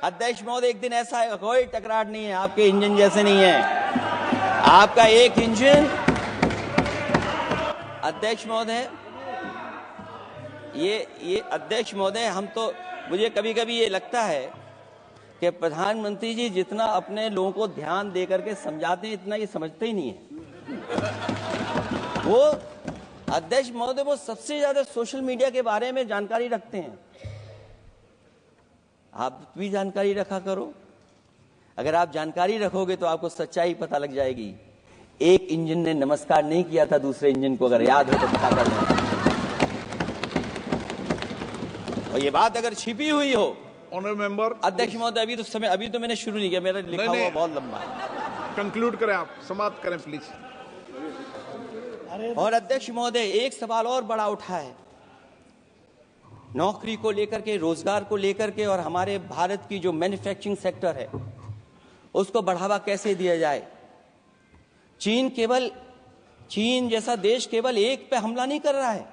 अध्यक्ष महोदय, एक दिन ऐसा है, कोई टकरार नहीं है, आपके इंजन जैसे नहीं है आपका एक इंजन। अध्यक्ष महोदय, ये अध्यक्ष महोदय, हम तो, मुझे कभी कभी ये लगता है कि प्रधानमंत्री जी जितना अपने लोगों को ध्यान दे करके समझाते हैं, इतना ये समझते ही नहीं है। वो अध्यक्ष महोदय, वो सबसे ज्यादा सोशल मीडिया के बारे में जानकारी रखते हैं। आप भी जानकारी रखा करो। अगर आप जानकारी रखोगे तो आपको सच्चाई पता लग जाएगी। एक इंजन ने नमस्कार नहीं किया था दूसरे इंजन को, अगर याद हो तो पता कर लें। और ये बात अगर छिपी हुई हो, ऑनरेबल मेंबर। अध्यक्ष महोदय, अभी तो मैंने शुरू नहीं किया, मेरा लिखा हुआ बहुत लंबा है। कंक्लूड करें, आप समाप्त करें प्लीज। और अध्यक्ष महोदय, एक सवाल और बड़ा उठा है, नौकरी को लेकर के, रोजगार को लेकर के, और हमारे भारत की जो मैन्युफैक्चरिंग सेक्टर है उसको बढ़ावा कैसे दिया जाए। चीन जैसा देश केवल एक पे हमला नहीं कर रहा है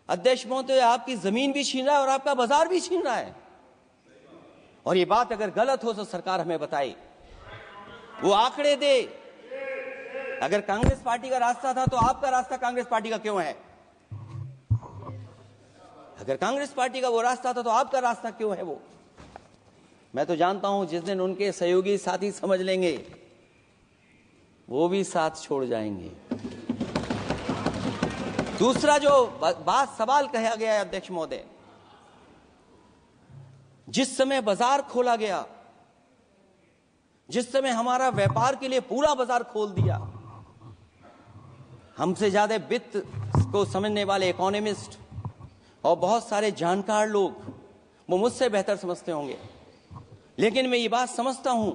अध्यक्ष महोदय, आपकी जमीन भी छीन रहा है और आपका बाजार भी छीन रहा है। और ये बात अगर गलत हो तो सरकार हमें बताए, वो आंकड़े दे। अगर कांग्रेस पार्टी का रास्ता था तो आपका रास्ता कांग्रेस पार्टी का क्यों है? अगर कांग्रेस पार्टी का वो रास्ता था तो आपका रास्ता क्यों है वो? मैं तो जानता हूं जिस दिन उनके सहयोगी साथी समझ लेंगे वो भी साथ छोड़ जाएंगे। दूसरा जो सवाल कहा गया है अध्यक्ष महोदय, जिस समय बाजार खोला गया, जिस समय हमारा व्यापार के लिए पूरा बाजार खोल दिया, हमसे ज्यादा वित्त को समझने वाले इकोनॉमिस्ट और बहुत सारे जानकार लोग वो मुझसे बेहतर समझते होंगे, लेकिन मैं ये बात समझता हूं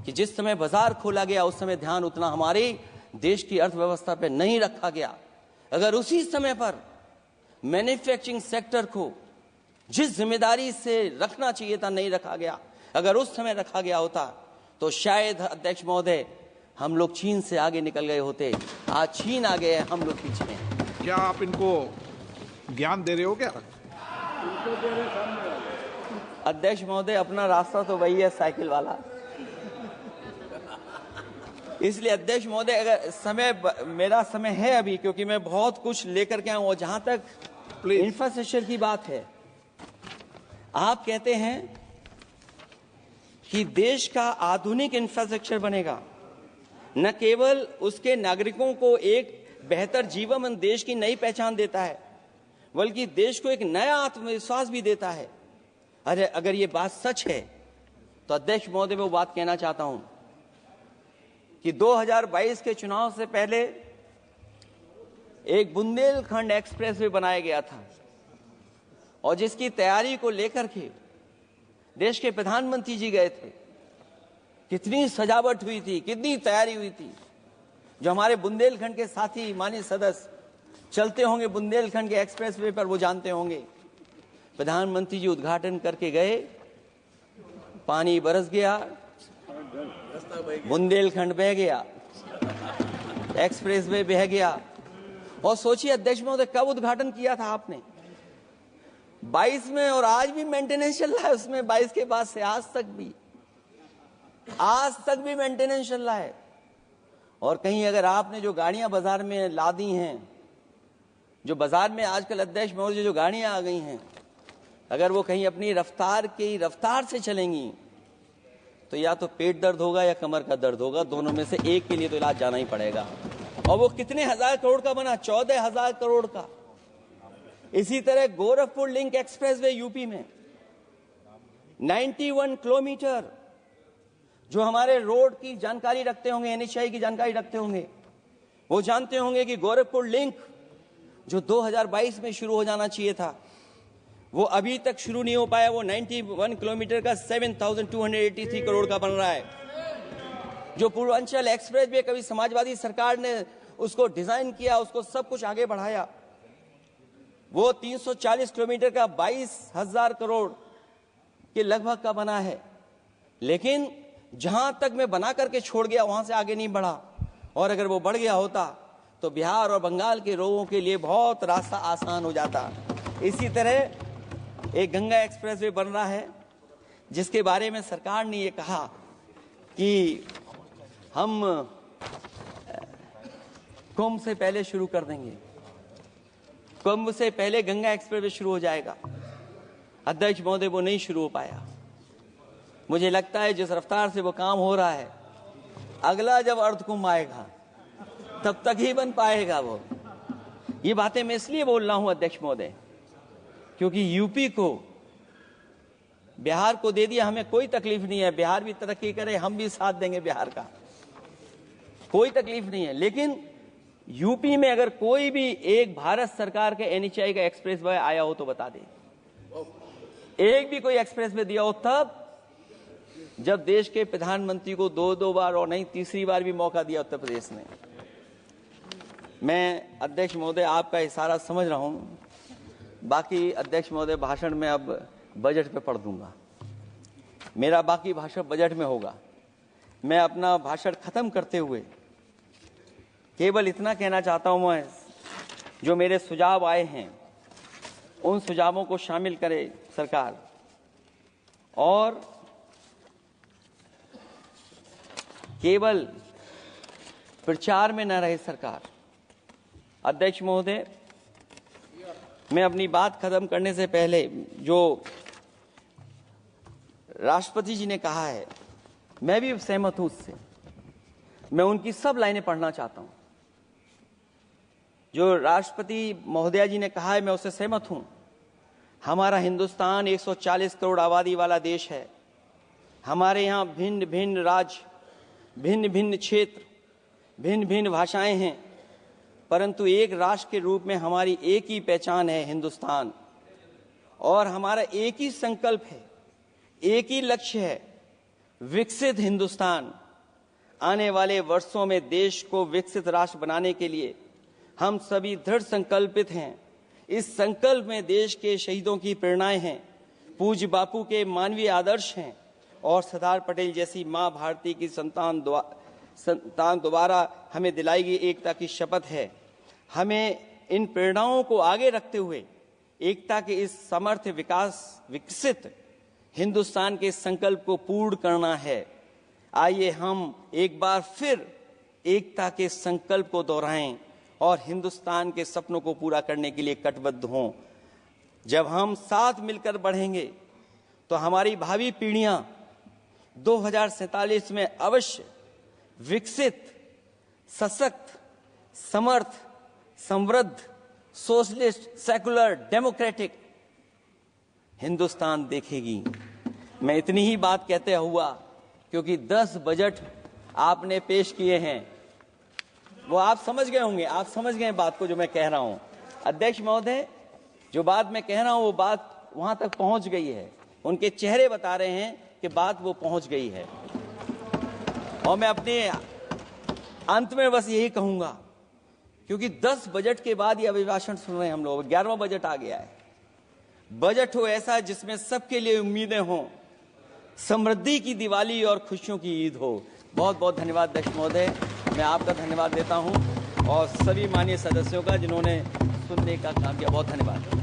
कि जिस समय बाजार खोला गया उस समय ध्यान उतना हमारे देश की अर्थव्यवस्था पर नहीं रखा गया। अगर उसी समय पर मैन्युफैक्चरिंग सेक्टर को जिस जिम्मेदारी से रखना चाहिए था नहीं रखा गया, अगर उस समय रखा गया होता तो शायद अध्यक्ष महोदय हम लोग चीन से आगे निकल गए होते। आज चीन आ गए, हम लोग पीछे हैं। क्या आप इनको ज्ञान दे रहे हो क्या? अध्यक्ष महोदय, अपना रास्ता तो वही है, साइकिल वाला। इसलिए अध्यक्ष महोदय, अगर मेरा समय है अभी, क्योंकि मैं बहुत कुछ लेकर के आऊं, और जहां तक इंफ्रास्ट्रक्चर की बात है, आप कहते हैं कि देश का आधुनिक इंफ्रास्ट्रक्चर बनेगा, न केवल उसके नागरिकों को एक बेहतर जीवन देश की नई पहचान देता है, बल्कि देश को एक नया आत्मविश्वास भी देता है। अरे अगर ये बात सच है तो अध्यक्ष महोदय, मैं वो बात कहना चाहता हूं कि 2022 के चुनाव से पहले एक बुंदेलखंड एक्सप्रेस वे बनाया गया था, और जिसकी तैयारी को लेकर के देश के प्रधानमंत्री जी गए थे। कितनी सजावट हुई थी, कितनी तैयारी हुई थी। जो हमारे बुंदेलखंड के साथी माननीय सदस्य चलते होंगे बुंदेलखंड के एक्सप्रेस वे पर, वो जानते होंगे प्रधानमंत्री जी उद्घाटन करके गए, पानी बरस गया, बुंदेलखंड बह गया, एक्सप्रेस वे बह गया। और सोचिए अध्यक्ष महोदय, कब उद्घाटन किया था आपने? 22 में, और आज भी मेंटेनेंस चल रहा है उसमें। 22 के बाद से आज तक भी मेंटेनेंस चल रहा है। और कहीं अगर आपने जो गाड़ियां बाजार में ला दी हैं, जो बाजार में आजकल अध्यक्ष महोदय जो गाड़ियां आ गई हैं, अगर वो कहीं अपनी रफ्तार से चलेंगी तो या तो पेट दर्द होगा या कमर का दर्द होगा, दोनों में से एक के लिए तो इलाज जाना ही पड़ेगा। और वो कितने हजार करोड़ का बना? 14,000 करोड़ का। इसी तरह गोरखपुर लिंक एक्सप्रेसवे यूपी में 91 किलोमीटर। जो हमारे रोड की जानकारी रखते होंगे, NHAI की जानकारी रखते होंगे, वो जानते होंगे कि गोरखपुर लिंक जो 2022 में शुरू हो जाना चाहिए था, वो अभी तक शुरू नहीं हो पाया। वो 91 किलोमीटर का 7,283 करोड़ का बन रहा है। जो पूर्वांचल एक्सप्रेस वे, कभी समाजवादी सरकार ने उसको डिजाइन किया, उसको सब कुछ आगे बढ़ाया, वो 340 किलोमीटर का 22,000 करोड़ के लगभग का बना है। लेकिन जहां तक मैं बना करके छोड़ गया वहां से आगे नहीं बढ़ा। और अगर वो बढ़ गया होता तो बिहार और बंगाल के लोगों के लिए बहुत रास्ता आसान हो जाता। इसी तरह एक गंगा एक्सप्रेस वे बन रहा है जिसके बारे में सरकार ने ये कहा कि हम कुंभ से पहले शुरू कर देंगे, कुंभ से पहले गंगा एक्सप्रेसवे शुरू हो जाएगा। अध्यक्ष महोदय, वो नहीं शुरू हो पाया। मुझे लगता है जिस रफ्तार से वो काम हो रहा है, अगला जब अर्ध कुंभ आएगा तब तक ही बन पाएगा वो। ये बातें मैं इसलिए बोल रहा हूं अध्यक्ष महोदय, क्योंकि यूपी को, बिहार को दे दिया, हमें कोई तकलीफ नहीं है। बिहार भी तरक्की करे, हम भी साथ देंगे बिहार का, कोई तकलीफ नहीं है। लेकिन यूपी में अगर कोई भी एक भारत सरकार के एनएचआई का एक्सप्रेस वे आया हो तो बता दे। एक भी कोई एक्सप्रेस वे दिया हो तब, जब देश के प्रधानमंत्री को दो बार और नहीं तीसरी बार भी मौका दिया उत्तर प्रदेश ने। मैं अध्यक्ष महोदय आपका इशारा समझ रहा हूं, बाकी अध्यक्ष महोदय भाषण में अब बजट पे पढ़ दूंगा। मेरा बाकी भाषण बजट में होगा। मैं अपना भाषण खत्म करते हुए केवल इतना कहना चाहता हूं, मैं जो मेरे सुझाव आए हैं उन सुझावों को शामिल करे सरकार, और केवल प्रचार में न रहे सरकार। अध्यक्ष महोदय, मैं अपनी बात खत्म करने से पहले जो राष्ट्रपति जी ने कहा है, मैं भी सहमत हूं उससे। मैं उनकी सब लाइनें पढ़ना चाहता हूं। जो राष्ट्रपति महोदया जी ने कहा है, मैं उससे सहमत हूं। हमारा हिंदुस्तान 140 करोड़ आबादी वाला देश है। हमारे यहाँ भिन्न भिन्न राज्य, भिन्न भिन्न क्षेत्र, भिन्न भिन्न भाषाएं हैं, परंतु एक राष्ट्र के रूप में हमारी एक ही पहचान है, हिंदुस्तान। और हमारा एक ही संकल्प है, एक ही लक्ष्य है, विकसित हिंदुस्तान। आने वाले वर्षों में देश को विकसित राष्ट्र बनाने के लिए हम सभी दृढ़ संकल्पित हैं। इस संकल्प में देश के शहीदों की प्रेरणाएं हैं, पूज्य बापू के मानवीय आदर्श हैं, और सरदार पटेल जैसी मां भारती की संतान द्वारा हमें दिलाई गई एकता की शपथ है। हमें इन प्रेरणाओं को आगे रखते हुए एकता के इस समर्थ विकसित हिंदुस्तान के संकल्प को पूर्ण करना है। आइए हम एक बार फिर एकता के संकल्प को दोहराएं और हिंदुस्तान के सपनों को पूरा करने के लिए कटिबद्ध हों। जब हम साथ मिलकर बढ़ेंगे तो हमारी भावी पीढ़ियां 2047 में अवश्य विकसित, सशक्त, समर्थ, समृद्ध, सोशलिस्ट, सेकुलर, डेमोक्रेटिक हिंदुस्तान देखेगी। मैं इतनी ही बात कहते हुआ, क्योंकि 10 बजट आपने पेश किए हैं, वो आप समझ गए होंगे, आप समझ गए बात को जो मैं कह रहा हूं। अध्यक्ष महोदय, जो बात मैं कह रहा हूं वो बात वहां तक पहुंच गई है। उनके चेहरे बता रहे हैं कि बात वो पहुंच गई है। और मैं अपने अंत में बस यही कहूंगा, क्योंकि 10 बजट के बाद ये अभिभाषण सुन रहे हैं हम लोग, 11वां बजट आ गया है। बजट हो ऐसा जिसमें सबके लिए उम्मीदें हों, समृद्धि की दिवाली और खुशियों की ईद हो। बहुत बहुत धन्यवाद अध्यक्ष महोदय, मैं आपका धन्यवाद देता हूं और सभी माननीय सदस्यों का जिन्होंने सुनने का काम किया। बहुत धन्यवाद।